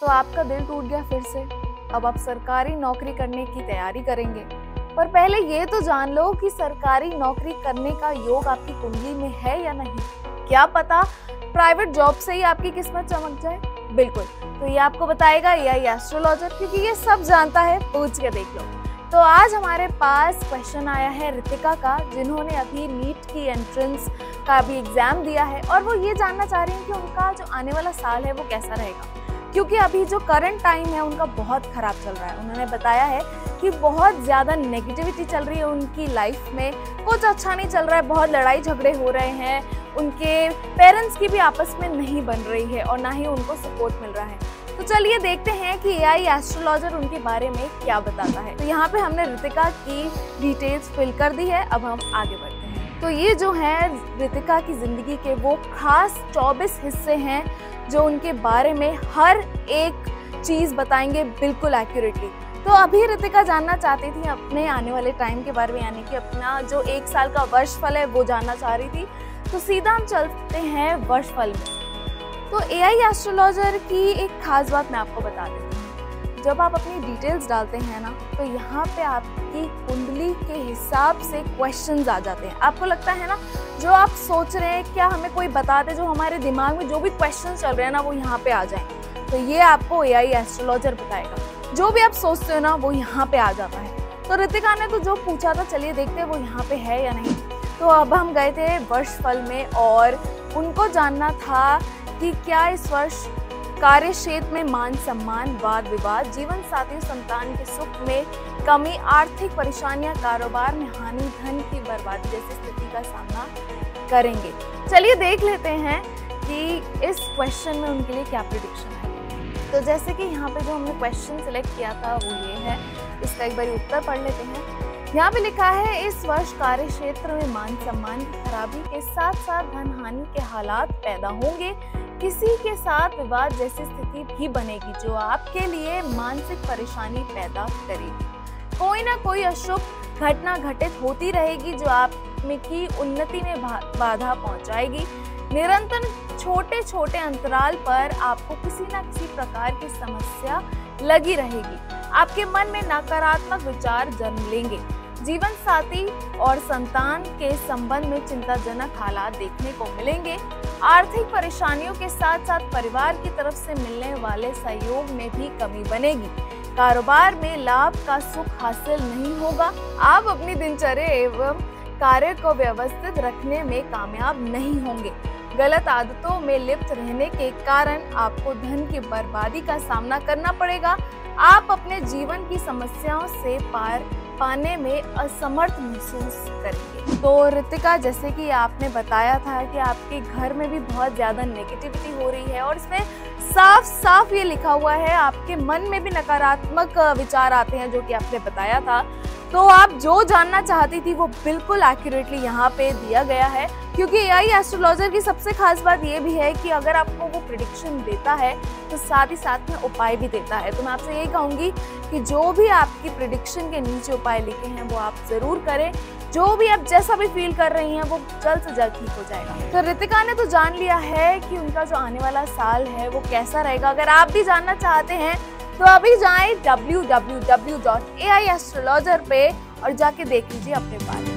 तो आपका दिल टूट गया फिर से। अब आप सरकारी नौकरी करने की तैयारी करेंगे, पर पहले ये तो जान लो कि सरकारी नौकरी करने का योग आपकी कुंडली में है या नहीं। क्या पता प्राइवेट जॉब से ही आपकी किस्मत चमक जाए। बिल्कुल, तो ये आपको बताएगा एआई एस्ट्रोलॉजर, क्योंकि ये सब जानता है। पूछ के देख लो। तो आज हमारे पास क्वेश्चन आया है रितिका का, जिन्होंने अभी नीट की एंट्रेंस का भी एग्जाम दिया है और वो ये जानना चाह रही हैं कि उनका जो आने वाला साल है वो कैसा रहेगा, क्योंकि अभी जो करंट टाइम है उनका बहुत खराब चल रहा है। उन्होंने बताया है कि बहुत ज़्यादा नेगेटिविटी चल रही है उनकी लाइफ में, कुछ अच्छा नहीं चल रहा है, बहुत लड़ाई झगड़े हो रहे हैं, उनके पेरेंट्स की भी आपस में नहीं बन रही है और ना ही उनको सपोर्ट मिल रहा है। तो चलिए देखते हैं कि एआई एस्ट्रोलॉजर उनके बारे में क्या बताता है। तो यहाँ पे हमने रितिका की डिटेल्स फिल कर दी है, अब हम आगे बढ़ते हैं। तो ये जो है रितिका की ज़िंदगी के वो खास 24 हिस्से हैं जो उनके बारे में हर एक चीज़ बताएंगे बिल्कुल एक्यूरेटली। तो अभी रितिका जानना चाहती थी अपने आने वाले टाइम के बारे में, यानी कि अपना जो 1 साल का वर्षफल है वो जानना चाह रही थी। तो सीधा हम चलते हैं वर्षफल में। तो एआई एस्ट्रोलॉजर की एक खास बात मैं आपको बता देती हूँ। जब आप अपनी डिटेल्स डालते हैं ना, तो यहाँ पे आपकी कुंडली के हिसाब से क्वेश्चंस आ जाते हैं। आपको लगता है ना, जो आप सोच रहे हैं क्या हमें कोई बता दे, जो हमारे दिमाग में जो भी क्वेश्चंस चल रहे हैं ना वो यहाँ पे आ जाएं। तो ये आपको एआई एस्ट्रोलॉजर बताएगा। जो भी आप सोचते हो ना वो यहाँ पे आ जाता है। तो रितिका ने तो जो पूछा था, चलिए देखते हैं वो यहाँ पे है या नहीं। तो अब हम गए थे वर्षफल में और उनको जानना था कि क्या इस वर्ष कार्य क्षेत्र में मान सम्मान, वाद विवाद, जीवन साथी संतान के सुख में कमी, आर्थिक परेशानियां, कारोबार में हानि, धन की बर्बादी जैसी स्थिति का सामना करेंगे। चलिए देख लेते हैं कि इस क्वेश्चन में उनके लिए क्या प्रेडिक्शन है। तो जैसे कि यहाँ पे जो हमने क्वेश्चन सिलेक्ट किया था वो ये है, इसका एक बार उत्तर पढ़ लेते हैं। यहाँ पे लिखा है, इस वर्ष कार्य क्षेत्र में मान सम्मान की खराबी के साथ साथ धन हानि के हालात पैदा होंगे। किसी के साथ विवाद जैसी स्थिति भी बनेगी जो आपके लिए मानसिक परेशानी पैदा करेगी। कोई ना कोई अशुभ घटना घटित होती रहेगी जो आप में की उन्नति में बाधा पहुंचाएगी। निरंतर छोटे छोटे अंतराल पर आपको किसी न किसी प्रकार की समस्या लगी रहेगी। आपके मन में नकारात्मक विचार जन्म लेंगे। जीवन साथी और संतान के संबंध में चिंताजनक हालात देखने को मिलेंगे। आर्थिक परेशानियों के साथ साथ परिवार की तरफ से मिलने वाले सहयोग में भी कमी बनेगी। कारोबार में लाभ का सुख हासिल नहीं होगा। आप अपनी दिनचर्या एवं कार्य को व्यवस्थित रखने में कामयाब नहीं होंगे। गलत आदतों में लिप्त रहने के कारण आपको धन की बर्बादी का सामना करना पड़ेगा। आप अपने जीवन की समस्याओं से पार पाने में असमर्थ महसूस करेंगे। तो रितिका, जैसे कि आपने बताया था कि आपके घर में भी बहुत ज़्यादा नेगेटिविटी हो रही है और इसमें साफ साफ ये लिखा हुआ है, आपके मन में भी नकारात्मक विचार आते हैं, जो कि आपने बताया था। तो आप जो जानना चाहती थी वो बिल्कुल एक्यूरेटली यहाँ पे दिया गया है, क्योंकि एआई एस्ट्रोलॉजर की सबसे खास बात ये भी है कि अगर आपको वो प्रेडिक्शन देता है तो साथ ही साथ में उपाय भी देता है। तो मैं आपसे यही कहूँगी कि जो भी आपकी प्रेडिक्शन के नीचे उपाय लिखे हैं वो आप ज़रूर करें। जो भी आप जैसा भी फील कर रही हैं वो जल्द से जल्द ठीक हो जाएगा। तो रितिका ने तो जान लिया है कि उनका जो आने वाला साल है वो कैसा रहेगा। अगर आप भी जानना चाहते हैं तो अभी जाएं www.aiastrologer पे और जाके देख लीजिए अपने बारे में।